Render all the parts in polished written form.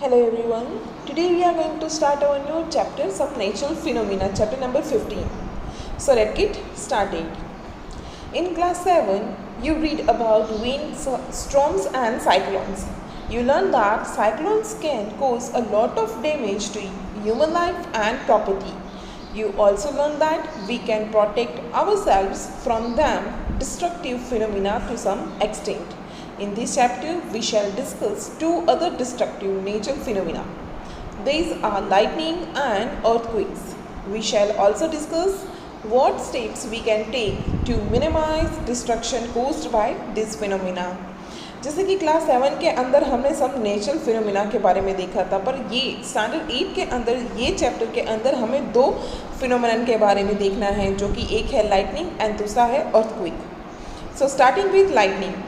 Hello everyone. Today we are going to start our new chapters of natural phenomena, chapter number 15. So let's get started. In class 7, you read about winds, storms and cyclones. You learn that cyclones can cause a lot of damage to human life and property. You also learn that we can protect ourselves from them destructive phenomena to some extent. In this chapter, we shall discuss two other destructive natural phenomena. These are lightning and earthquakes. We shall also discuss what steps we can take to minimize destruction caused by this phenomena. जैसे कि class 7 के अंदर हमने सब natural phenomena के बारे में देखा था, पर ये स्टैंडर्ड 8 के अंदर ये चैप्टर के अंदर हमें दो फिनोमिनन के बारे में देखना है, जो कि एक है लाइटनिंग एंड दूसरा है earthquake. So starting with lightning.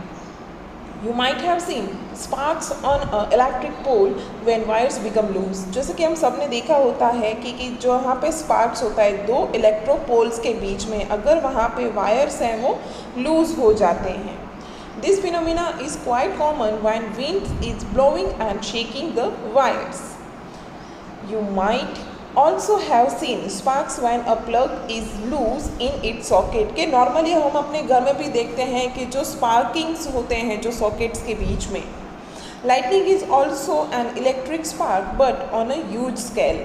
You might have seen sparks on an electric pole when wires become loose. जैसे कि हम सब ने देखा होता है कि जो वहाँ पे स्पार्क्स होता है दो इलेक्ट्रोपोल्स के बीच में, अगर वहाँ पे वायर्स हैं वो लूज हो जाते हैं. This phenomena is quite common when wind is blowing and shaking the wires. You might also have seen sparks when a plug is loose in its socket. के नॉर्मली हम अपने घर में भी देखते हैं कि जो स्पार्किंग्स होते हैं जो सॉकेट्स के बीच में. Lightning is also an electric spark but on a huge scale.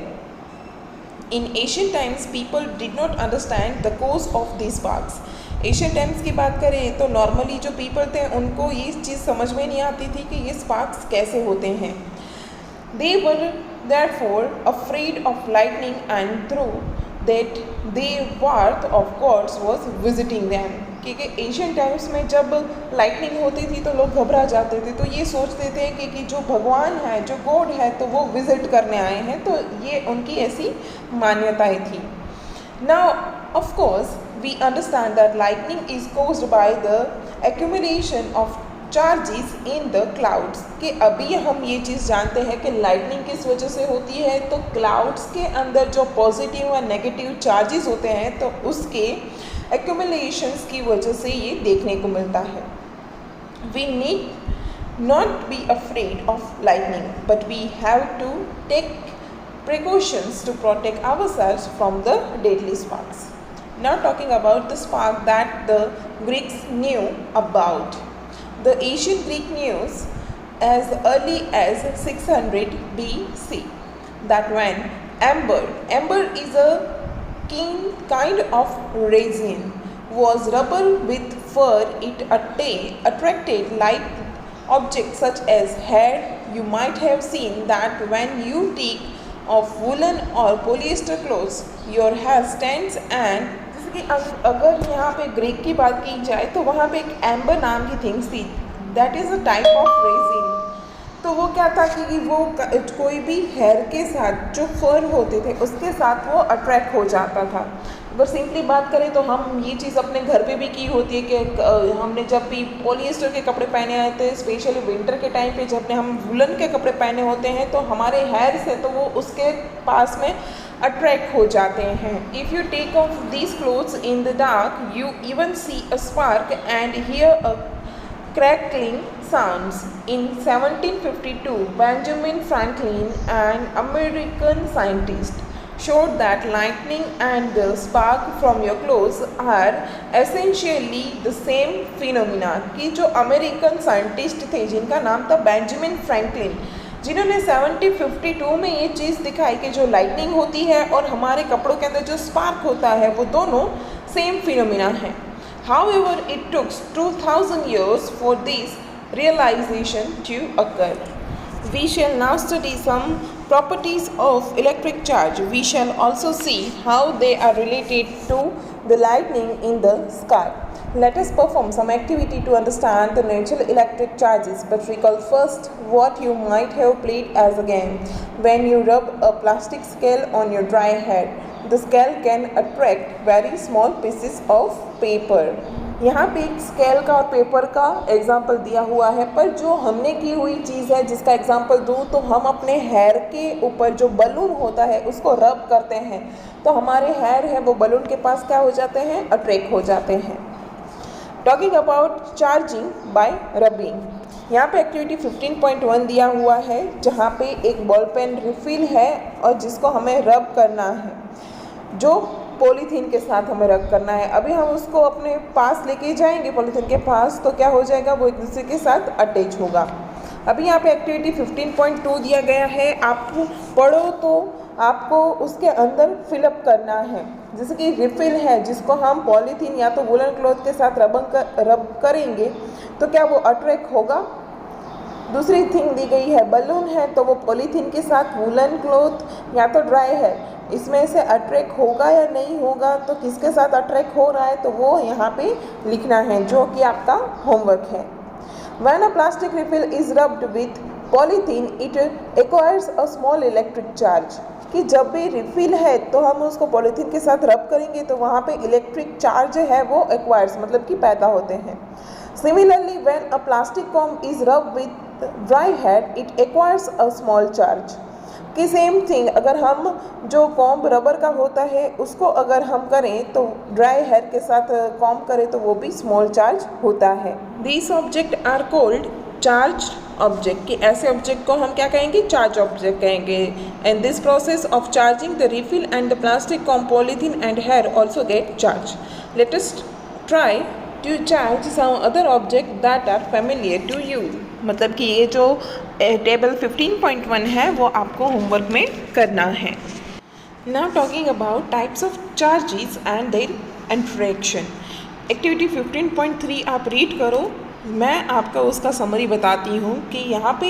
In ancient times people did not understand the cause of these sparks. Asian times की बात करें तो नॉर्मली जो पीपल थे उनको ये चीज़ समझ में नहीं आती थी कि ये स्पार्क्स कैसे होते हैं. They were therefore afraid of lightning and through that the wrath of gods was visiting them. क्योंकि एशियन टाइम्स में जब लाइटनिंग होती थी तो लोग घबरा जाते थे, तो ये सोचते थे कि जो भगवान है, जो गॉड है, तो वो विजिट करने आए हैं, तो ये उनकी ऐसी मान्यताएं थी. Now of course we understand that lightning is caused by the accumulation of charges in the clouds. कि अभी हम ये चीज़ जानते हैं कि लाइटनिंग किस वजह से होती है, तो क्लाउड्स के अंदर जो पॉजिटिव और नेगेटिव चार्जेस होते हैं तो उसके एक्यूमुलेशंस की वजह से ये देखने को मिलता है. We need not be afraid of lightning but we have to take precautions to protect ourselves from the deadly sparks. Now talking about the spark that the Greeks knew about. The ancient Greek knew as early as 600 BC that when amber is a kind of resin, was rubber with fur, it attracted light objects such as hair. You might have seen that when you take of woolen or polyester clothes, your hair stands. And जैसे कि अगर यहाँ पे Greek की बात की जाए तो वहाँ पे एक एम्बर नाम की थिंग्स थी, that is a type of resin. तो वो क्या था कि वो कोई भी हेयर के साथ जो फर होते थे उसके साथ वो अट्रैक्ट हो जाता था. अगर सिंपली बात करें तो हम ये चीज़ अपने घर पे भी की होती है कि हमने जब भी पॉलिएस्टर के कपड़े पहने आए थे, स्पेशली विंटर के टाइम पे जब हम वुलन के कपड़े पहने होते हैं तो हमारे हेयर से तो वो उसके पास में अट्रैक्ट हो जाते हैं. If you take off these clothes in the dark you even see a spark and hear a crackling sounds. In 1752, Benjamin Franklin, an American scientist, showed that lightning and the spark from your clothes are essentially the same phenomena. कि जो American scientist थे जिनका नाम था Benjamin Franklin, जिन्होंने 1752 में ये चीज़ दिखाई कि जो लाइटनिंग होती है और हमारे कपड़ों के अंदर जो स्पार्क होता है वो दोनों सेम फिनोमिना है. However, it took 2000 years for this realization to occur. We shall now study some properties of electric charge. We shall also see how they are related to the lightning in the sky. Let us perform some activity to understand the natural electric charges, but recall first what you might have played as a game. When you rub a plastic scale on your dry head, the scale can attract very small pieces of paper. यहाँ पे एक scale का और paper का example दिया हुआ है, पर जो हमने की हुई चीज़ है जिसका एग्जाम्पल दूँ तो हम अपने हेयर के ऊपर जो बलून होता है उसको रब करते हैं तो हमारे हेयर है वो बलून के पास क्या हो जाते हैं, अट्रैक्ट हो जाते हैं. Talking about charging by rubbing. यहाँ पे एक्टिविटी 15.1 दिया हुआ है जहाँ पे एक बॉल पेन रिफिल है और जिसको हमें रब करना है, जो पॉलीथीन के साथ हमें रब करना है। अभी हम उसको अपने पास लेके जाएंगे पॉलीथीन के पास, तो क्या हो जाएगा, वो एक दूसरे के साथ अटैच होगा। अभी यहाँ पे एक्टिविटी 15.2 दिया गया है, आप पढ़ो तो आपको उसके अंदर फिलअप करना है। जैसे कि रिफिल है जिसको हम पॉलीथीन या तो वुलन क्लॉथ के साथ रब करेंगे तो क्या वो अट्रैक्ट होगा। दूसरी थिंग दी गई है बलून है, तो वो पॉलीथीन के साथ वुलन क्लॉथ या तो ड्राई है, इसमें से अट्रैक्ट होगा या नहीं होगा, तो किसके साथ अट्रैक्ट हो रहा है तो वो यहाँ पे लिखना है, जो कि आपका होमवर्क है। When a plastic refill is rubbed with polythene, it acquires a small electric charge. कि जब भी रिफिल है तो हम उसको पॉलीथीन के साथ रब करेंगे तो वहाँ पे इलेक्ट्रिक चार्ज है वो एक्वायर्स मतलब कि पैदा होते हैं। Similarly, when a plastic comb is rubbed with dry head, it acquires a small charge. कि सेम थिंग अगर हम जो कॉम्ब रबर का होता है उसको अगर हम करें तो ड्राई हेयर के साथ कॉम्ब करें तो वो भी स्मॉल चार्ज होता है। These objects are called charged object, कि ऐसे ऑब्जेक्ट को हम क्या कहेंगे, चार्ज ऑब्जेक्ट कहेंगे। And this process of charging the refill and the plastic comb polythene and hair also get charge. Let us try to charge some other object that are familiar to you. मतलब कि ये जो table 15.1 है वो आपको homework में करना है। Now talking about types of charges and there interaction. Activity 15.3 आप रीड करो, मैं आपको उसका समरी बताती हूँ कि यहाँ पे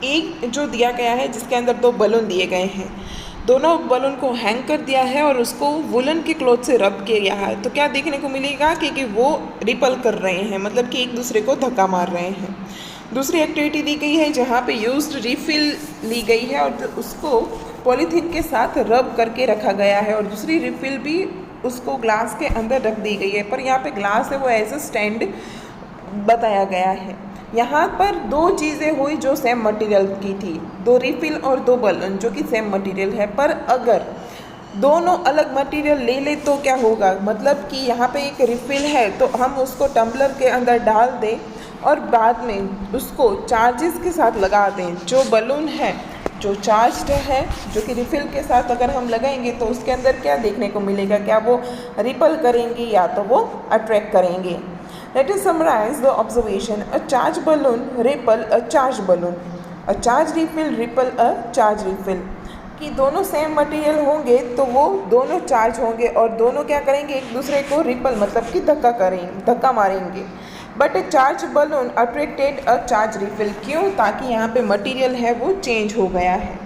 एक जो दिया गया है जिसके अंदर 2 बलून दिए गए हैं, दोनों बलून को हैंग कर दिया है और उसको वुलन के क्लॉथ से रब किया है। तो क्या देखने को मिलेगा कि वो रिपल कर रहे हैं, मतलब कि एक दूसरे को धक्का मार रहे हैं। दूसरी एक्टिविटी दी गई है जहाँ पे यूज्ड रिफिल ली गई है और उसको पॉलीथीन के साथ रब करके रखा गया है, और दूसरी रिफिल भी उसको ग्लास के अंदर रख दी गई है, पर यहाँ पे ग्लास है वो एज अ स्टैंड बताया गया है। यहाँ पर 2 चीज़ें हुई जो सेम मटेरियल की थी, 2 रिफिल और 2 बलून जो कि सेम मटेरियल है, पर अगर दोनों अलग मटेरियल ले ले तो क्या होगा, मतलब कि यहाँ पे एक रिफिल है तो हम उसको टम्बलर के अंदर डाल दें और बाद में उसको चार्जेस के साथ लगा दें। जो बलून है जो चार्ज्ड है जो कि रिफिल के साथ अगर हम लगाएंगे तो उसके अंदर क्या देखने को मिलेगा, क्या वो रिपल करेंगे या तो वो अट्रैक्ट करेंगे। Let us summarize the observation. A charged balloon repel a charged balloon. A charged refill repel a charged refill. कि दोनों सेम मटेरियल होंगे तो वो दोनों चार्ज होंगे और दोनों क्या करेंगे, एक दूसरे को रिपल मतलब कि धक्का मारेंगे। But A charge balloon attracted a charge refill, क्यों, ताकि यहाँ पे मटेरियल है वो चेंज हो गया है।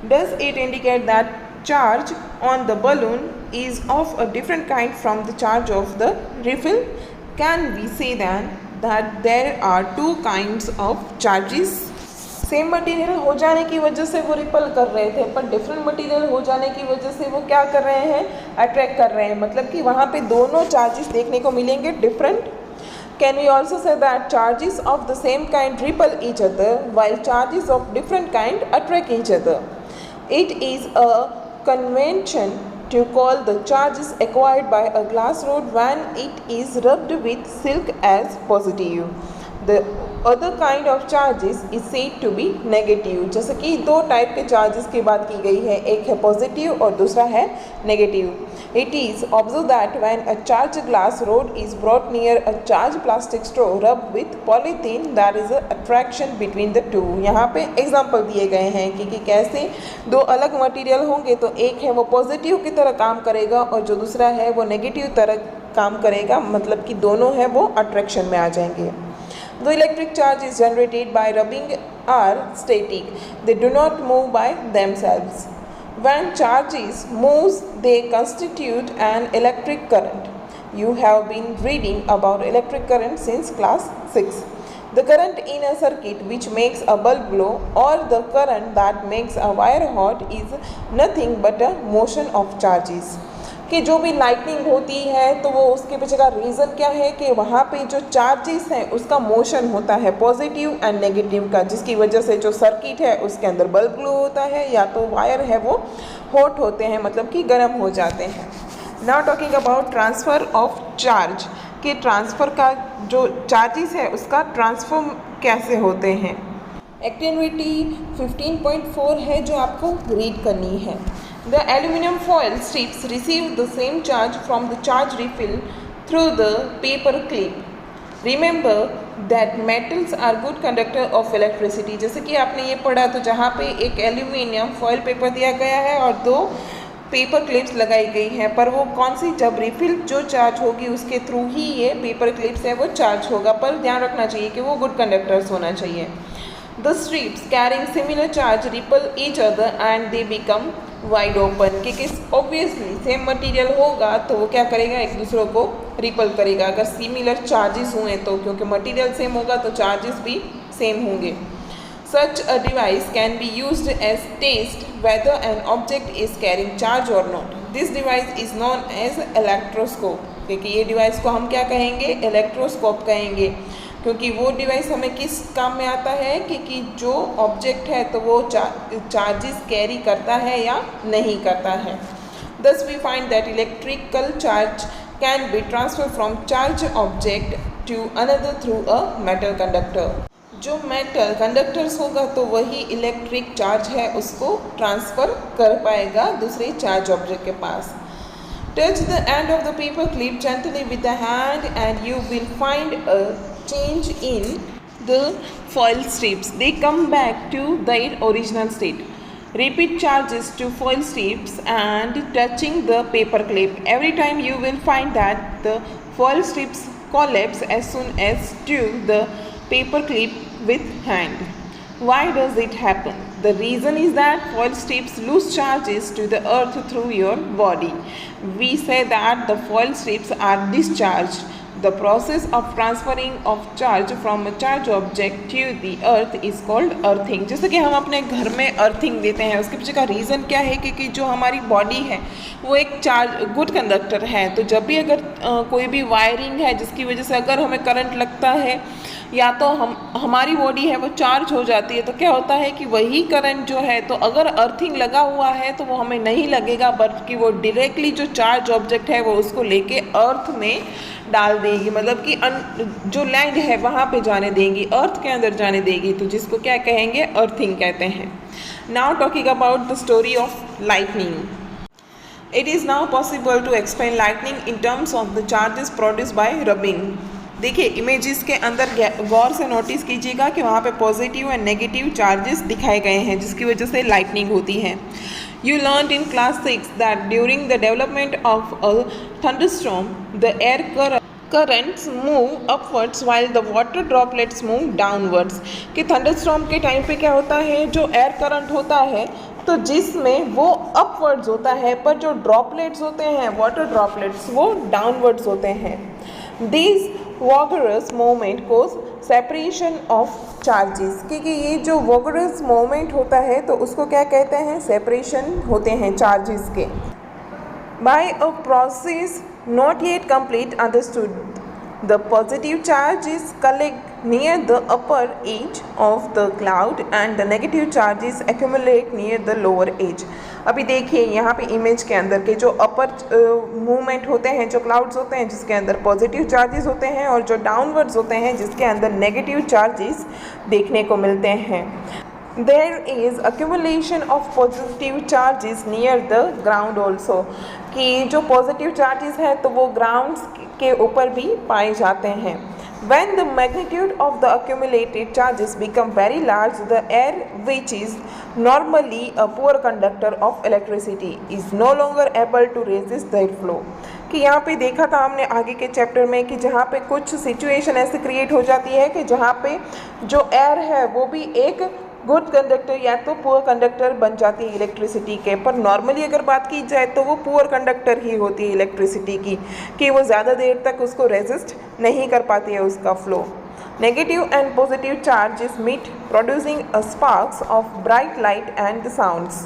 Does it indicate that charge on the balloon is of a different kind from the charge of the refill? Can we say then that there are 2 kinds of charges? Same material हो जाने की वजह से वो ripple कर रहे थे, पर डिफरेंट मटेरियल हो जाने की वजह से वो क्या कर रहे हैं, अट्रैक्ट कर रहे हैं, मतलब कि वहाँ पे दोनों चार्जेस देखने को मिलेंगे different. Can we also say that charges of the same kind repel each other while charges of different kind attract each other? It is a convention to call the charges acquired by a glass rod when it is rubbed with silk as positive. The other kind of charges is said to be negative. जैसे कि 2 type के charges की बात की गई है, एक है पॉजिटिव और दूसरा है negative. It is observed that when a charged glass rod is brought near a charged plastic straw rubbed with polythene, there is an attraction between the two. यहाँ पे एग्जाम्पल दिए गए हैं कि कैसे 2 अलग मटेरियल होंगे तो एक है वो पॉजिटिव की तरह काम करेगा और जो दूसरा है वो नेगेटिव तरह काम करेगा, मतलब कि दोनों है वो अट्रैक्शन में आ जाएंगे। The electric charge is generated by rubbing are static. They do not move by themselves. When charges moves, they constitute an electric current. You have been reading about electric current since class 6. The current in a circuit which makes a bulb glow or the current that makes a wire hot is nothing but a motion of charges. कि जो भी lightning होती है तो वो उसके पीछे का रीज़न क्या है कि वहाँ पे जो चार्जेस हैं उसका मोशन होता है पॉजिटिव एंड नेगेटिव का, जिसकी वजह से जो सर्किट है उसके अंदर बल्ब ग्लो होता है या तो वायर है वो हॉट होते हैं, मतलब कि गर्म हो जाते हैं। Now talking about transfer of charge, के ट्रांसफ़र का जो चार्जेस है उसका ट्रांसफर कैसे होते हैं। एक्टिविटी 15.4 है जो आपको रीड करनी है। The aluminium foil strips receive the same charge from the charge refill through the paper clip. Remember that metals are good conductor of electricity. जैसे कि आपने ये पढ़ा, तो जहाँ पे एक एल्यूमिनियम फॉयल पेपर दिया गया है और 2 पेपर क्लिप्स लगाई गई हैं, पर वो कौन सी, जब रिफिल जो चार्ज होगी उसके थ्रू ही ये पेपर क्लिप्स है वो चार्ज होगा, पर ध्यान रखना चाहिए कि वो गुड कंडक्टर्स होना चाहिए। The strips carrying similar charge ripple each other and they become wide open, क्योंकि ऑब्वियसली सेम मटेरियल होगा तो वो क्या करेगा, एक दूसरे को रिपल करेगा अगर सिमिलर चार्जेस हुए तो, क्योंकि मटेरियल सेम होगा तो चार्जेस भी सेम होंगे। Such a device can be used as test whether an object is carrying charge or not. This device is known as electroscope. क्योंकि ये डिवाइस को हम क्या कहेंगे, इलेक्ट्रोस्कोप कहेंगे, क्योंकि वो डिवाइस हमें किस काम में आता है कि जो ऑब्जेक्ट है तो वो चार्जेस कैरी करता है या नहीं करता है। Thus we find that electrical charge can be transferred from charged object to another through a metal conductor. जो मेटल कंडक्टर्स होगा तो वही इलेक्ट्रिक चार्ज है उसको ट्रांसफ़र कर पाएगा दूसरे चार्ज ऑब्जेक्ट के पास। Touch the end of the paper clip gently with the hand and you will find a change in the foil strips, they come back to their original state. Repeat charges to foil strips and touching the paper clip. Every time you will find that the foil strips collapse as soon as to the paper clip with hand. Why does it happen? The reason is that foil strips lose charges to the earth through your body. We say that the foil strips are discharged. The process of transferring of charge from a charged object to the earth is called earthing. जैसे कि हम अपने घर में earthing देते हैं, उसके पीछे का रीज़न क्या है कि जो हमारी बॉडी है वो एक चार्ज गुड कंडक्टर है, तो जब भी अगर कोई भी वायरिंग है जिसकी वजह से अगर हमें करंट लगता है या तो हमारी बॉडी है वो चार्ज हो जाती है, तो क्या होता है कि वही करंट जो है, तो अगर अर्थिंग लगा हुआ है तो वो हमें नहीं लगेगा, बल्कि वो डायरेक्टली जो चार्ज ऑब्जेक्ट है वो उसको लेके अर्थ में डाल देगी, मतलब कि जो लैंड है वहाँ पे जाने देंगी, अर्थ के अंदर जाने देगी, तो जिसको क्या कहेंगे, अर्थिंग कहते हैं। Now talking about the story of lightning. It is now possible to explain lightning in terms of the charges produce by rubbing. देखिए इमेजेस के अंदर गौर से नोटिस कीजिएगा कि वहाँ पे पॉजिटिव एंड नेगेटिव चार्जेस दिखाए गए हैं जिसकी वजह से लाइटनिंग होती है। You learned in class 6 that during the development of a thunderstorm, the air currents move upwards while the water droplets move downwards. कि thunderstorm के टाइम पे क्या होता है, जो एयर करंट होता है तो जिसमें वो अपवर्ड्स होता है, पर जो ड्रॉपलेट्स होते हैं, वाटर ड्रॉपलेट्स, वो डाउनवर्ड्स होते हैं। These vigorous moment cause separation of charges, क्योंकि ये जो वॉगरस मोमेंट होता है तो उसको क्या कहते हैं, सेपरेशन होते हैं चार्जेस के। By a process not yet complete understood, the positive charges collect near the upper edge of the cloud and the negative charges accumulate near the lower edge. अभी देखिए यहाँ पे इमेज के अंदर के जो अपर मूवमेंट होते हैं, जो क्लाउड्स होते हैं जिसके अंदर पॉजिटिव चार्जेस होते हैं, और जो डाउनवर्ड्स होते हैं जिसके अंदर नेगेटिव चार्जेस देखने को मिलते हैं। There is accumulation of positive charges near the ground also, कि जो पॉजिटिव चार्जेस है तो वो ग्राउंड्स के ऊपर भी पाए जाते हैं। When the magnitude of the accumulated charges become very large, the air, which is normally a poor conductor of electricity, is no longer able to resist their flow. कि यहाँ पे देखा था हमने आगे के चैप्टर में कि जहाँ पे कुछ सिचुएशन ऐसे क्रिएट हो जाती है कि जहाँ पे जो एयर है वो भी एक गुड कंडक्टर या तो पुअर कंडक्टर बन जाती है इलेक्ट्रिसिटी के, पर नॉर्मली अगर बात की जाए तो वो पुअर कंडक्टर ही होती है इलेक्ट्रिसिटी की, कि वो ज़्यादा देर तक उसको रेजिस्ट नहीं कर पाती है उसका flow. Negative and positive charges meet producing a sparks of bright light and sounds.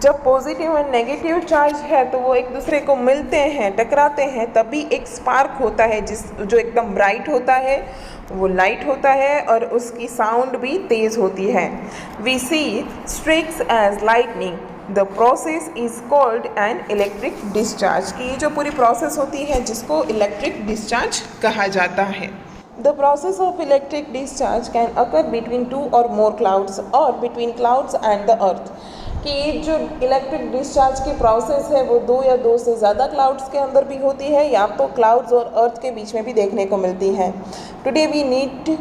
जब पॉजिटिव एंड नेगेटिव चार्ज है तो वो एक दूसरे को मिलते हैं, टकराते हैं, तभी एक स्पार्क होता है जो एकदम ब्राइट होता है, वो लाइट होता है और उसकी साउंड भी तेज़ होती है। We see streaks as lightning the process is called an electric discharge, कि ये जो पूरी प्रोसेस होती है जिसको इलेक्ट्रिक डिस्चार्ज कहा जाता है। The process of electric discharge can occur between 2 और मोर क्लाउड्स और between clouds and the earth, कि जो इलेक्ट्रिक डिस्चार्ज की प्रोसेस है वो 2 या 2 से ज़्यादा क्लाउड्स के अंदर भी होती है या तो क्लाउड्स और अर्थ के बीच में भी देखने को मिलती है। Today we need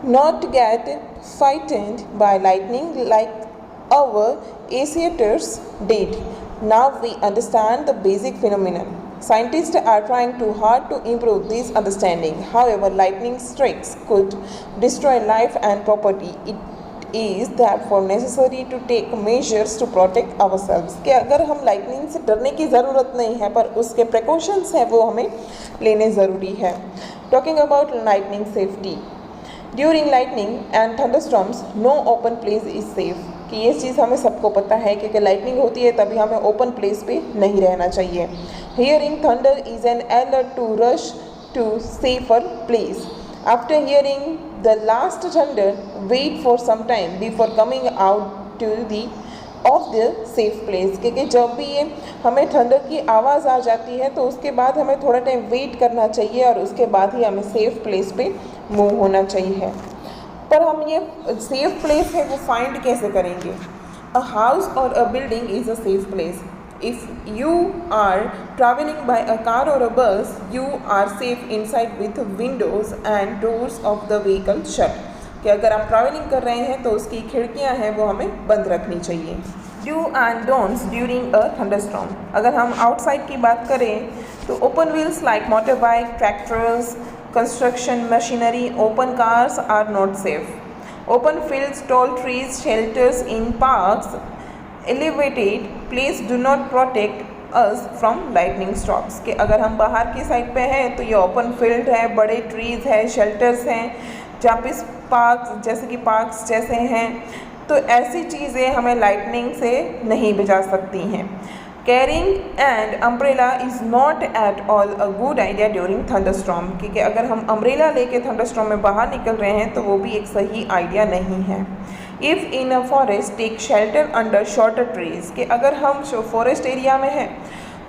not get frightened by lightning like our aviators did. Now we understand the basic phenomenon. Scientists are trying too hard to improve this understanding. However, lightning strikes could destroy life and property. It is therefore necessary to take measures to protect ourselves. कि अगर हम lightning से डरने की ज़रूरत नहीं है पर उसके प्रिकॉशंस हैं वो हमें लेने ज़रूरी है। Talking about lightning safety. During lightning and thunderstorms, no open place is safe. कि ये चीज़ हमें सबको पता है कि लाइटनिंग होती है तभी हमें ओपन प्लेस पे नहीं रहना चाहिए। Hearing thunder is an alert to rush to safer place. After hearing the last thunder, wait for some time before coming out to the of the safe place, क्योंकि जब भी ये हमें थंडर की आवाज़ आ जाती है तो उसके बाद हमें थोड़ा टाइम वेट करना चाहिए और उसके बाद ही हमें सेफ़ प्लेस पे मूव होना चाहिए। पर हम ये सेफ प्लेस है वो फाइंड कैसे करेंगे? अ हाउस और a building is a safe place. If you are travelling by a car और a bus, you are safe inside with windows and doors of the vehicle shut, कि अगर आप travelling कर रहे हैं तो उसकी खिड़कियां हैं वो हमें बंद रखनी चाहिए। Do and don'ts during a thunderstorm. अगर हम आउटसाइड की बात करें तो open wheels like motor bike, tractors, construction machinery, open cars are not safe. Open fields, tall trees, shelters in parks, elevated place do not protect us from lightning strikes. कि अगर हम बाहर की साइड पे हैं तो ये ओपन फील्ड है, बड़े ट्रीज़ है, शेल्टर्स हैं, जहाँ पे पार्क्स जैसे कि पार्क्स जैसे हैं, तो ऐसी चीज़ें हमें लाइटनिंग से नहीं बचा सकती हैं। Carrying an umbrella is not at all a good idea during thunderstorm, क्योंकि अगर हम अम्ब्रेला लेके थंडरस्टॉर्म में बाहर निकल रहे हैं तो वो भी एक सही आइडिया नहीं है। If in a forest, take shelter under shorter trees, कि अगर हम फॉरेस्ट एरिया में हैं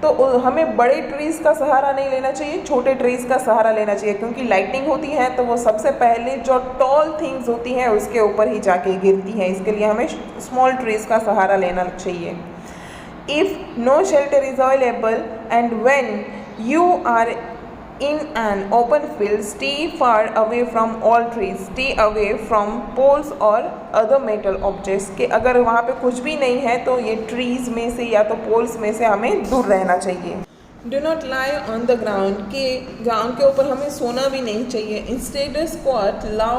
तो हमें बड़े ट्रीज़ का सहारा नहीं लेना चाहिए, छोटे ट्रीज़ का सहारा लेना चाहिए, क्योंकि लाइटनिंग होती है तो वो सबसे पहले जो टॉल थिंग्स होती हैं उसके ऊपर ही जाके गिरती है, इसके लिए हमें स्मॉल ट्रीज़ का सहारा लेना चाहिए। If no shelter is available and when you are in an open field, stay far away from all trees, stay away from poles or other metal objects, कि अगर वहाँ पे कुछ भी नहीं है तो ये ट्रीज़ में से या तो पोल्स में से हमें दूर रहना चाहिए। Do not lie on the ground, कि ग्राउंड के ऊपर हमें सोना भी नहीं चाहिए। Instead squat low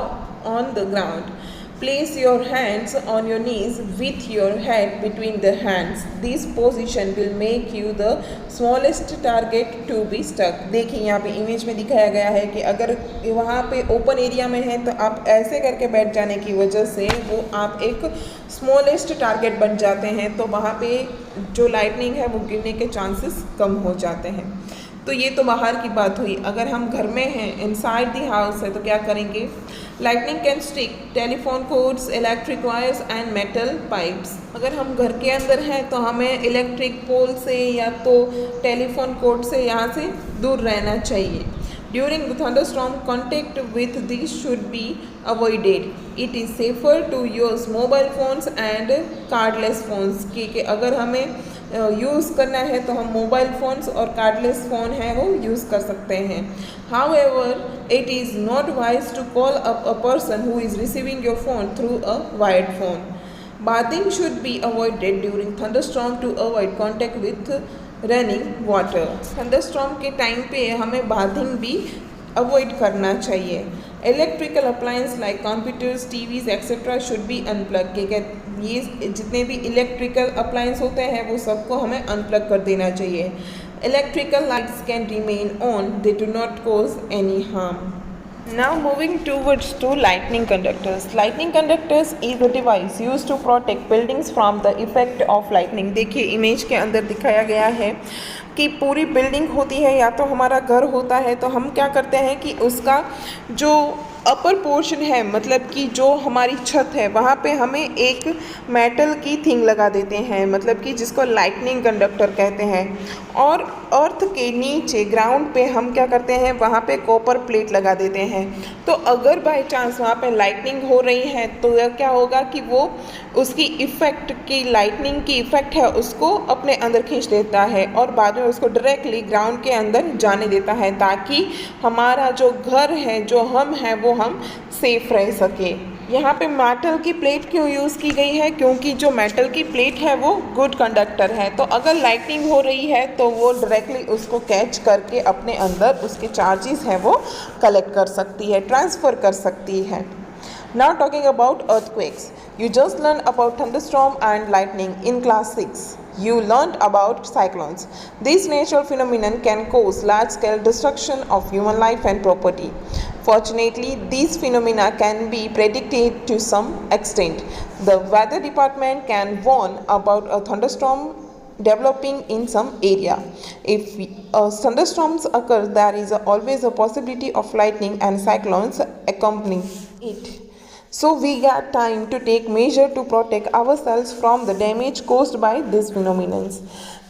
on the ground. Place your hands on your knees with your head between the hands. This position will make you the smallest target to be stuck. देखिए यहाँ पे इमेज में दिखाया गया है कि अगर वहाँ पे ओपन एरिया में है तो आप ऐसे करके बैठ जाने की वजह से वो आप एक स्मॉलेस्ट टारगेट बन जाते हैं, तो वहाँ पे जो लाइटनिंग है वो गिरने के चांसेस कम हो जाते हैं। तो ये तो बाहर की बात हुई। अगर हम घर में हैं, इनसाइड द हाउस है, तो क्या करेंगे? Lightning can strike telephone cords, electric wires and metal pipes. अगर हम घर के अंदर हैं तो हमें इलेक्ट्रिक पोल से या तो टेलीफोन कोड से यहाँ से दूर रहना चाहिए। During the thunderstorm, contact with these should be avoided. It is safer to use mobile phones and cardless phones, कि अगर हमें यूज़ करना है तो हम मोबाइल फ़ोन्स और कार्डलेस फ़ोन है वो यूज़ कर सकते हैं। However, it is not wise to call up a person who is receiving your phone through a wired phone. Bathing should be avoided during thunderstorm to avoid contact with running water. Thunderstorm के time पे हमें bathing भी avoid करना चाहिए। Electrical appliance like computers, TVs etcetera should be unplug, के ये जितने भी इलेक्ट्रिकल अप्लायंस होते हैं वो सबको हमें अनप्लग कर देना चाहिए। Electrical lights can remain on, they do not cause any harm. Now moving towards to lightning conductors. Lightning conductors is a device used to protect buildings from the effect of lightning. देखिए image के अंदर दिखाया गया है कि पूरी building होती है या तो हमारा घर होता है, तो हम क्या करते हैं कि उसका जो अपर पोर्शन है, मतलब कि जो हमारी छत है वहाँ पे हमें एक मेटल की थिंग लगा देते हैं, मतलब कि जिसको लाइटनिंग कंडक्टर कहते हैं। और अर्थ के नीचे ग्राउंड पे हम क्या करते हैं, वहाँ पे कॉपर प्लेट लगा देते हैं। तो अगर बाय चांस वहाँ पे लाइटनिंग हो रही है तो यह क्या होगा कि वो उसकी इफ़ेक्ट की लाइटनिंग की इफ़ेक्ट है उसको अपने अंदर खींच लेता है और बाद में उसको डायरेक्टली ग्राउंड के अंदर जाने देता है, ताकि हमारा जो घर है, जो हम हैं, वो हम सेफ रह सके। यहाँ पे मेटल की प्लेट क्यों यूज़ की गई है, क्योंकि जो मेटल की प्लेट है वो गुड कंडक्टर है। तो अगर लाइटनिंग हो रही है तो वो डायरेक्टली उसको कैच करके अपने अंदर उसके चार्जेस हैं वो कलेक्ट कर सकती है, ट्रांसफ़र कर सकती है। Now talking about earthquakes. You just learned about thunderstorm and lightning in class 6. You learned about cyclones. These natural phenomenon can cause large-scale destruction of human life and property. Fortunately, these phenomena can be predicted to some extent. The weather department can warn about a thunderstorm developing in some area. If thunderstorms occur, there is always a possibility of lightning and cyclones accompanying it. So we got time to take measure to protect ourselves from the damage caused by these phenomena.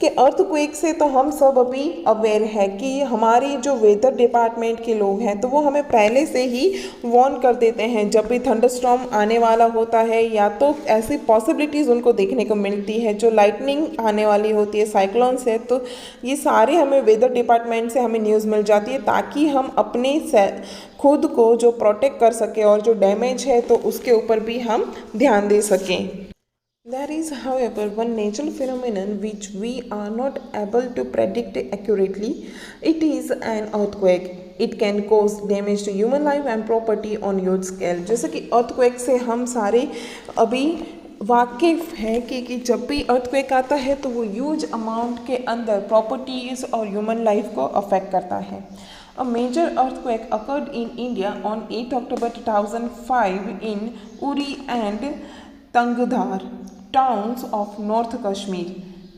कि earthquake से तो हम सब अभी aware है कि हमारी जो वेदर डिपार्टमेंट के लोग हैं तो वो हमें पहले से ही वार्न कर देते हैं जब भी थंडरस्टॉर्म आने वाला होता है, या तो ऐसी पॉसिबिलिटीज़ उनको देखने को मिलती है, जो लाइटनिंग आने वाली होती है, साइक्लोन्स है, तो ये सारे हमें वेदर डिपार्टमेंट से हमें न्यूज़ मिल जाती है, ताकि हम अपने खुद को जो प्रोटेक्ट कर सकें और जो डैमेज है तो उसके ऊपर भी हम ध्यान दे सकें। There is, however, one natural phenomenon which we are not able to predict accurately. It is an earthquake. It can cause damage to human life and property on huge scale. जैसे कि earthquake से हम सारे अभी वाकिफ़ हैं कि जब भी earthquake आता है तो वो ह्यूज अमाउंट के अंदर प्रॉपर्टीज़ और ह्यूमन लाइफ को अफेक्ट करता है। A major earthquake occurred in India on 8 October 2005 in Uri and Tangdhar towns of north Kashmir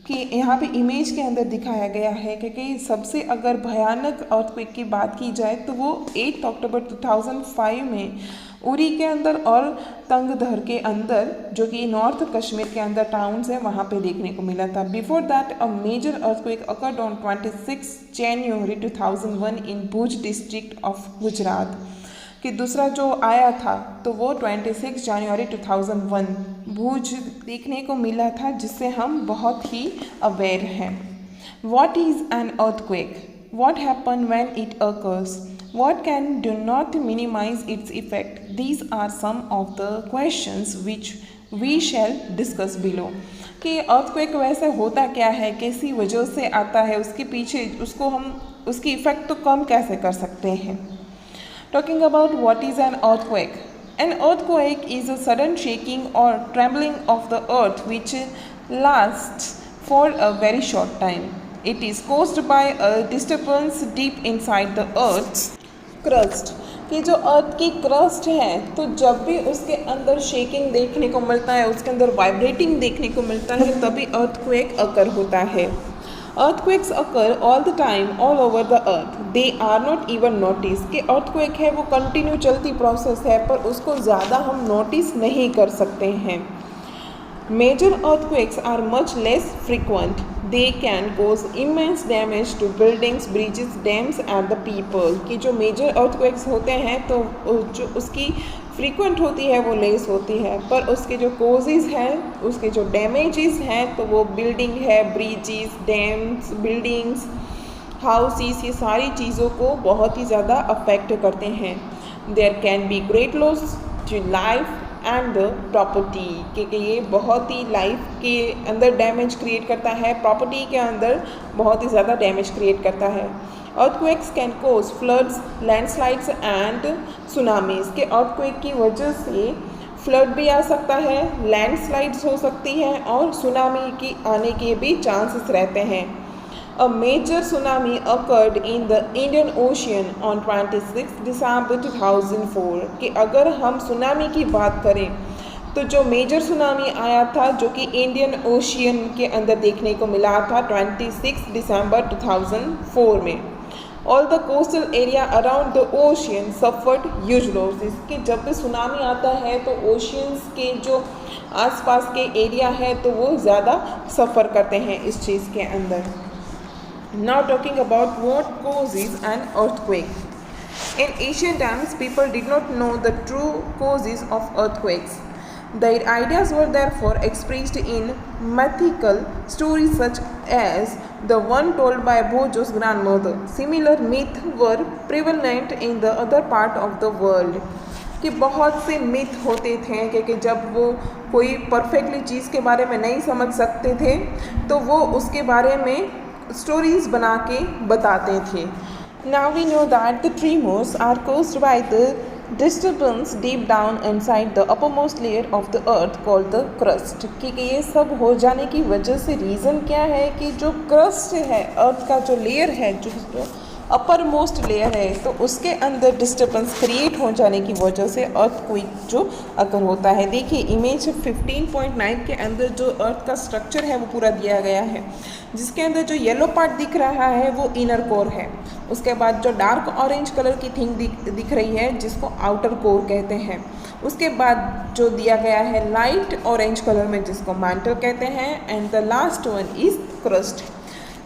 कि यहाँ पे इमेज के अंदर दिखाया गया है कि सबसे अगर भयानक अर्थक्वेक की बात की जाए तो वो 8 अक्टूबर 2005 में उरी के अंदर और तंगधर के अंदर, जो कि नॉर्थ कश्मीर के अंदर टाउन्स है, वहाँ पे देखने को मिला था। Before that a major earthquake occurred on 26 January 2001 in Bhuj district of Gujarat. कि दूसरा जो आया था तो वो 26 जनवरी 2001 भुज देखने को मिला था, जिससे हम बहुत ही अवेयर हैं। What is an earthquake? What happens when it occurs? What can do not minimize its effect? These are some of the questions which we shall discuss below. कि earthquake वैसे होता क्या है, कैसी वजह से आता है, उसके पीछे उसको हम उसकी इफ़ेक्ट तो कम कैसे कर सकते हैं। Talking about what is an earthquake. An earthquake is a sudden shaking or trembling of the earth which lasts for a very short time. It is caused by a disturbance deep inside the earth's crust. कि जो अर्थ की crust है तो जब भी उसके अंदर shaking देखने को मिलता है, उसके अंदर वाइब्रेटिंग देखने को मिलता है, तभी अर्थक्वेक अकर होता है। Earthquakes occur all the time all over the earth. They are not even noticed. कि earthquake है वो कंटिन्यू चलती प्रोसेस है, पर उसको ज़्यादा हम नोटिस नहीं कर सकते हैं। Major earthquakes are much less frequent. They can cause immense damage to buildings, bridges, dams and the people. कि जो major earthquakes होते हैं तो जो उसकी फ्रीक्वेंट होती है वो लेस होती है, पर उसके जो कोजेज़ हैं, उसके जो डैमेजेस हैं, तो वो बिल्डिंग है, ब्रिजेस, डैम्स, बिल्डिंग्स, हाउसेस, ये सारी चीज़ों को बहुत ही ज़्यादा अफेक्ट करते हैं। There can be great loss to life and the property, क्योंकि ये बहुत ही लाइफ के अंदर डैमेज क्रिएट करता है, प्रॉपर्टी के अंदर बहुत ही ज़्यादा डैमेज क्रिएट करता है। Earthquakes can cause floods, landslides and tsunamis. के earthquake की वजह से फ्लड भी आ सकता है, लैंडस्लाइड्स हो सकती हैं और सुनामी की आने के भी चांसेस रहते हैं। A major tsunami occurred in the Indian Ocean on 26 December 2004. कि अगर हम सुनामी की बात करें तो जो मेजर सुनामी आया था जो कि इंडियन ओशियन के अंदर देखने को मिला था 26 दिसंबर 2004 में। All the coastal area around the ocean suffered huge losses, कि जब भी सुनामी आता है तो ओशियंस के जो आसपास के एरिया है तो वो ज़्यादा सफ़र करते हैं इस चीज़ के अंदर. Now talking about what causes an earthquake. In ancient times, people did not know the true causes of earthquakes. Their ideas were therefore expressed in mythical stories such as the one told by Bhojo's grandmother. Similar myths were prevalent in the other part of the world. कि बहुत से myth होते थे कि जब वो कोई perfectly चीज़ के बारे में नहीं समझ सकते थे तो वो उसके बारे में स्टोरीज बना के बताते थे. Now we know that the tremors are caused by the disturbance deep down inside the uppermost layer of the earth called the crust. कि ये सब हो जाने की वजह से रीज़न क्या है कि जो क्रस्ट है, अर्थ का जो लेयर है, जो अपर मोस्ट लेयर है, तो उसके अंदर डिस्टर्बेंस क्रिएट हो जाने की वजह से अर्थक्वेक जो अगर होता है. देखिए इमेज 15.9 के अंदर जो अर्थ का स्ट्रक्चर है वो पूरा दिया गया है, जिसके अंदर जो येलो पार्ट दिख रहा है वो इनर कोर है. उसके बाद जो dark orange colour key thing दिख रही है जिसको आउटर कोर कहते हैं. उसके बाद जो दिया गया है लाइट ऑरेंज कलर में जिसको मैंटल कहते हैं. And the last one is crust.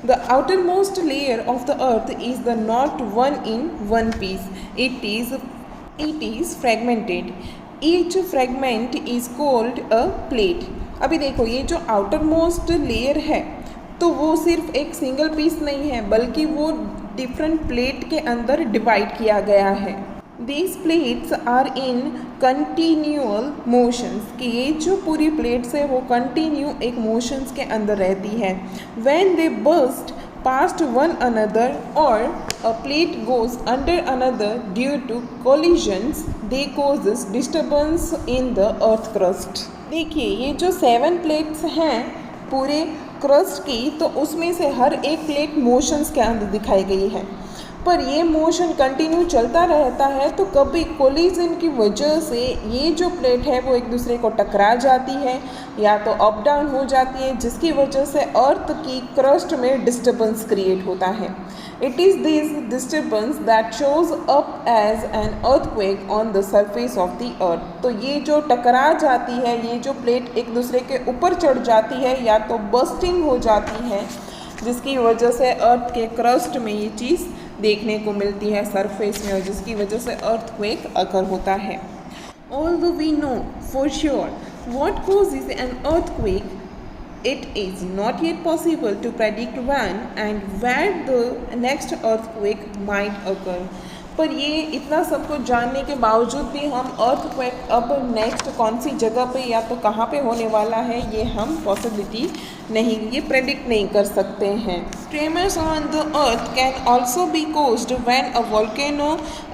The outermost layer of the earth is the not one in one piece. It is fragmented. Each fragment is called a plate. अभी देखो ये जो outermost layer है तो वो सिर्फ एक सिंगल पीस नहीं है बल्कि वो डिफरेंट प्लेट के अंदर डिवाइड किया गया है. These plates are in continual motions, कि ये जो पूरी प्लेट्स है वो कंटिन्यू एक मोशंस के अंदर रहती है. When they burst past one another or a plate goes under another due to collisions, they causes disturbance in the earth crust. देखिए ये जो 7 प्लेट्स हैं पूरे क्रस्ट की, तो उसमें से हर एक प्लेट मोशंस के अंदर दिखाई गई है, पर ये मोशन कंटिन्यू चलता रहता है. तो कभी कोलिजन की वजह से ये जो प्लेट है वो एक दूसरे को टकरा जाती है या तो अप डाउन हो जाती है, जिसकी वजह से अर्थ की क्रस्ट में डिस्टर्बेंस क्रिएट होता है. It is this disturbance that shows up as an earthquake on the surface of the earth. तो ये जो टकरा जाती है, ये जो प्लेट एक दूसरे के ऊपर चढ़ जाती है या तो बस्टिंग हो जाती है, जिसकी वजह से अर्थ के क्रस्ट में ये चीज़ देखने को मिलती है सरफेस में, और जिसकी वजह से अर्थक्वेक अकर होता है. Although we know for sure what causes an earthquake, it is not yet possible to predict when and where the next earthquake might occur. पर ये इतना सब कुछ जानने के बावजूद भी हम अर्थक्वेक अब नेक्स्ट कौन सी जगह पे या तो कहाँ पे होने वाला है ये हम पॉसिबिलिटी नहीं, ये प्रेडिक्ट नहीं कर सकते हैं. Tremors on the earth can also be caused when a volcano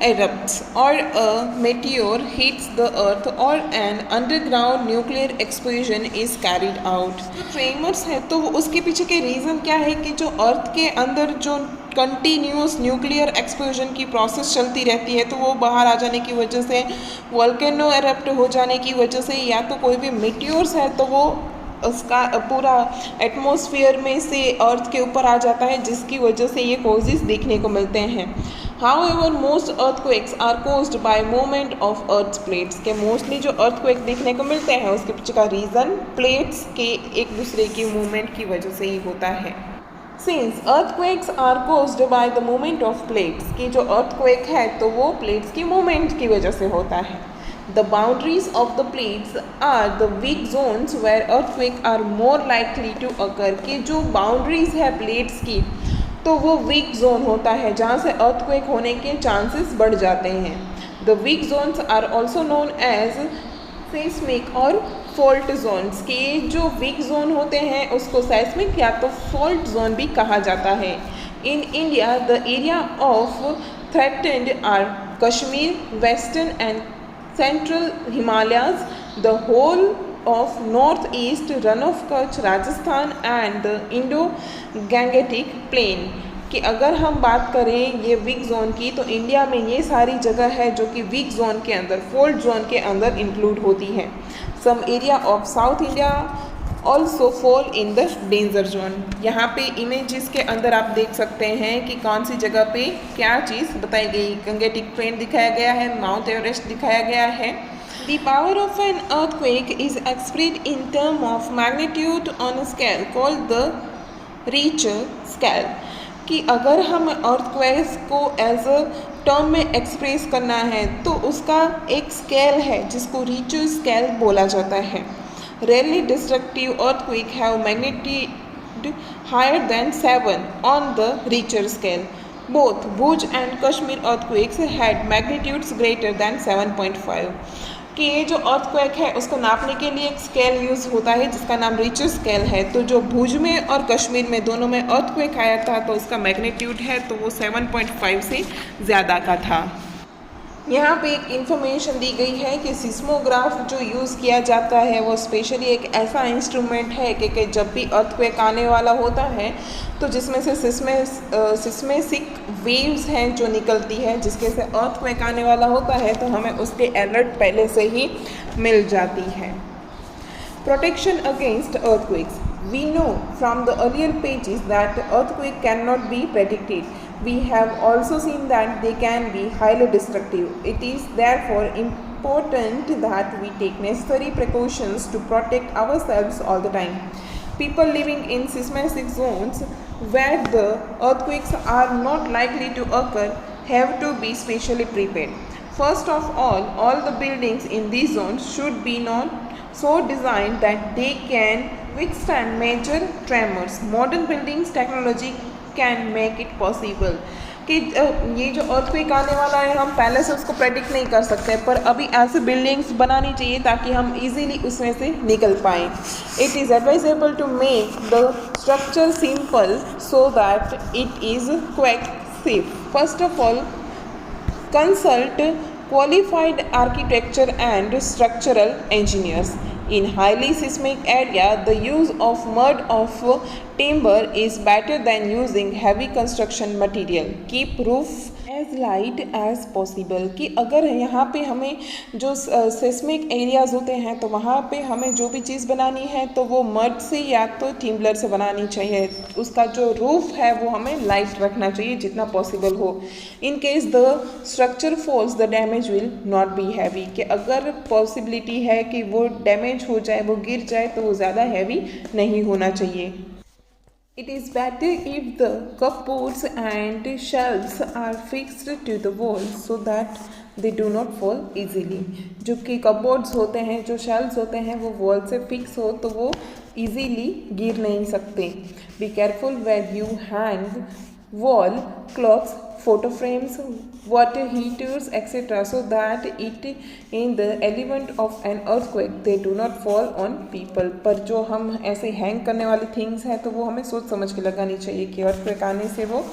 erupts or a meteor hits the earth or an underground nuclear explosion is carried out. Tremors है तो उसके पीछे के रीज़न क्या है कि जो अर्थ के अंदर जो कंटिन्यूस न्यूक्लियर एक्सप्लोजन की प्रोसेस चलती रहती है, तो वो बाहर आ जाने की वजह से, वोल्केनो एरप्ट हो जाने की वजह से, या तो कोई भी मीटियोर्स है तो वो उसका पूरा एटमॉस्फेयर में से अर्थ के ऊपर आ जाता है, जिसकी वजह से ये कॉजेज़ देखने को मिलते हैं. However, most earthquakes are caused by movement of Earth's plates. के मोस्टली जो earthquake देखने को मिलते हैं उसके पीछे का रीज़न प्लेट्स के एक दूसरे की मूवमेंट की वजह से ही होता है. Since earthquakes are caused by the movement of plates, कि जो earthquake है तो वो plates की movement की वजह से होता है. The boundaries of the plates are the weak zones where earthquakes are more likely to occur. कि जो boundaries है plates की तो वो weak zone होता है जहाँ से earthquake होने के chances बढ़ जाते हैं. The weak zones are also known as seismic और फॉल्ट जोन्स. के जो वीक जोन होते हैं उसको सेस्मिक या तो फॉल्ट जोन भी कहा जाता है. In India the area of threatened are Kashmir, western and central Himalayas, the whole of north east, run of Kutch, Rajasthan and the Indo Gangetic plain. कि अगर हम बात करें ये वीक जोन की तो इंडिया में ये सारी जगह है जो कि वीक जोन के अंदर, फॉल्ट जोन के अंदर इंक्लूड होती है. Some area of south India also fall in the danger zone. यहाँ पे इमेजेस के अंदर आप देख सकते हैं कि कौन सी जगह पे क्या चीज़ बताई गई। गंगेटिक ट्रेंड दिखाया गया है, माउंट एवरेस्ट दिखाया गया है। The power of an earthquake is expressed in terms of magnitude on a scale called the Richter scale। कि अगर हम earthquakes को एज अ टर्म में एक्सप्रेस करना है तो उसका एक स्केल है जिसको Richter scale बोला जाता है। Rarely destructive earthquakes have magnitude higher than 7 on the Richter scale. Both Bhuj and Kashmir earthquakes had magnitudes greater than 7.5। कि ये जो अर्थक्वेक है उसको नापने के लिए एक स्केल यूज़ होता है जिसका नाम रिचर स्केल है। तो जो भुज में और कश्मीर में दोनों में अर्थक्वेक आया था तो उसका मैग्नीट्यूड है तो वो 7.5 से ज़्यादा का था। यहाँ पे एक इन्फॉर्मेशन दी गई है कि सिस्मोग्राफ जो यूज़ किया जाता है वो स्पेशली एक ऐसा इंस्ट्रूमेंट है कि जब भी अर्थक्वेक आने वाला होता है तो जिसमें से सिस्मेसिक वेव्स हैं जो निकलती है जिसके से अर्थक्वेक आने वाला होता है तो हमें उसके अलर्ट पहले से ही मिल जाती है। Protection against earthquakes. We know from the earlier pages that earthquake cannot be predicted. We have also seen that they can be highly destructive. It is therefore important that we take necessary precautions to protect ourselves all the time. People living in seismic zones where the earthquakes are not likely to occur have to be specially prepared. First of all the buildings in these zones should be not so designed that they can withstand major tremors. Modern buildings technology can make it possible। कि ये जो earthquake आने वाला है हम पहले से उसको प्रेडिक्ट नहीं कर सकते पर अभी ऐसे बिल्डिंग्स बनानी चाहिए ताकि हम इजीली उसमें से निकल पाएँ। It is advisable to make the structure simple so that it is quake safe. First of all consult qualified architecture and structural engineers. In highly seismic area, the use of mud of timber is better than using heavy construction material. Keep roof as light as possible। कि अगर यहाँ पे हमें जो seismic areas होते हैं तो वहाँ पे हमें जो भी चीज़ बनानी है तो वो मड से या तो टिम्बलर से बनानी चाहिए। उसका जो रूफ है वो हमें लाइट रखना चाहिए जितना पॉसिबल हो। In case the structure falls the damage will not be heavy. कि अगर पॉसिबिलिटी है कि वो डैमेज हो जाए, वो गिर जाए तो वो ज़्यादा हैवी नहीं होना चाहिए। It is better if the cupboards and shelves are fixed to the walls so that they do not fall easily। जो कि कपबोर्ड्स होते हैं, जो शेल्व्स होते हैं वो वॉल से फिक्स हो तो वो easily गिर नहीं सकते। Be careful where you hang wall clocks, photo frames, water heaters etc. so that it in the event of an earthquake they do not fall on people। पर जो हम ऐसे हैंग करने वाली थिंग्स हैं तो वो हमें सोच समझ के लगानी चाहिए कि earthquake आने से वो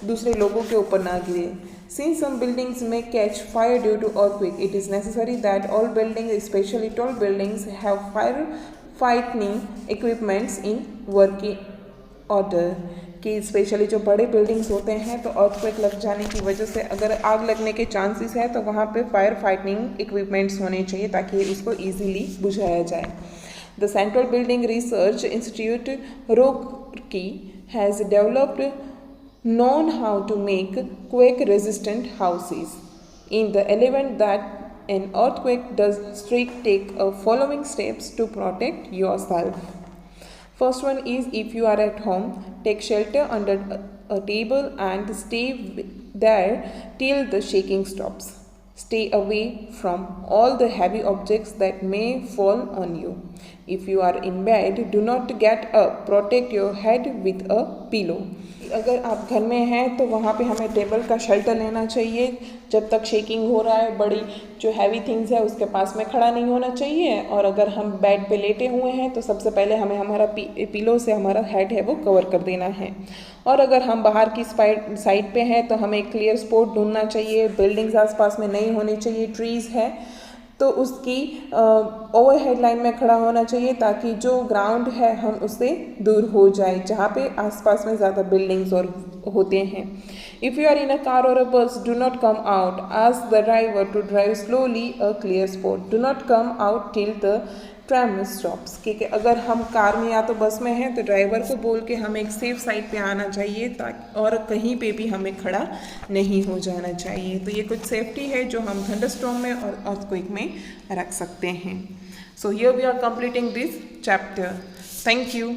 दूसरे लोगों के ऊपर ना गिरे। Since some buildings may catch fire due to earthquake, it is necessary that all buildings, especially tall buildings, have fire fighting equipments in working order। कि स्पेशली जो बड़े बिल्डिंग्स होते हैं तो अर्थक्वेक लग जाने की वजह से अगर आग लगने के चांसेस है तो वहाँ पे फायर फाइटिंग इक्विपमेंट्स होने चाहिए ताकि इसको इजीली बुझाया जाए। The central building research institute Roorkee has developed known how to make quake resistant houses। In the event that an earthquake does strike, take a following steps to protect yourself। First one is, if you are at home, take shelter under a table and stay there till the shaking stops। Stay away from all the heavy objects that may fall on you। If you are in bed, do not get up, protect your head with a pillow। अगर आप घर में हैं तो वहाँ पे हमें table का शेल्टर लेना चाहिए जब तक शेकिंग हो रहा है। बड़ी जो हैवी थिंग्स है उसके पास में खड़ा नहीं होना चाहिए। और अगर हम बेड पे लेटे हुए हैं तो सबसे पहले हमें हमारा पिलो से हमारा हेड है वो कवर कर देना है। और अगर हम बाहर की साइड पे हैं तो हमें क्लियर स्पॉट ढूंढना चाहिए। बिल्डिंग्स आसपास में नहीं होनी चाहिए। ट्रीज़ है तो उसकी ओवरहेड लाइन में खड़ा होना चाहिए ताकि जो ग्राउंड है हम उससे दूर हो जाए जहाँ पे आसपास में ज़्यादा बिल्डिंग्स और होते हैं। If you are in a car और a bus, do not come out, ask the driver to drive slowly a clear spot, do not come out till the tram stops. ठीक है, अगर हम कार में या तो बस में हैं तो ड्राइवर को बोल के हमें एक सेफ साइड पे आना चाहिए, ताकि और कहीं पे भी हमें खड़ा नहीं हो जाना चाहिए। तो ये कुछ सेफ्टी है जो हम थंडरस्टॉर्म में और अर्थक्वेक में रख सकते हैं। So here we are completing this chapter. Thank you.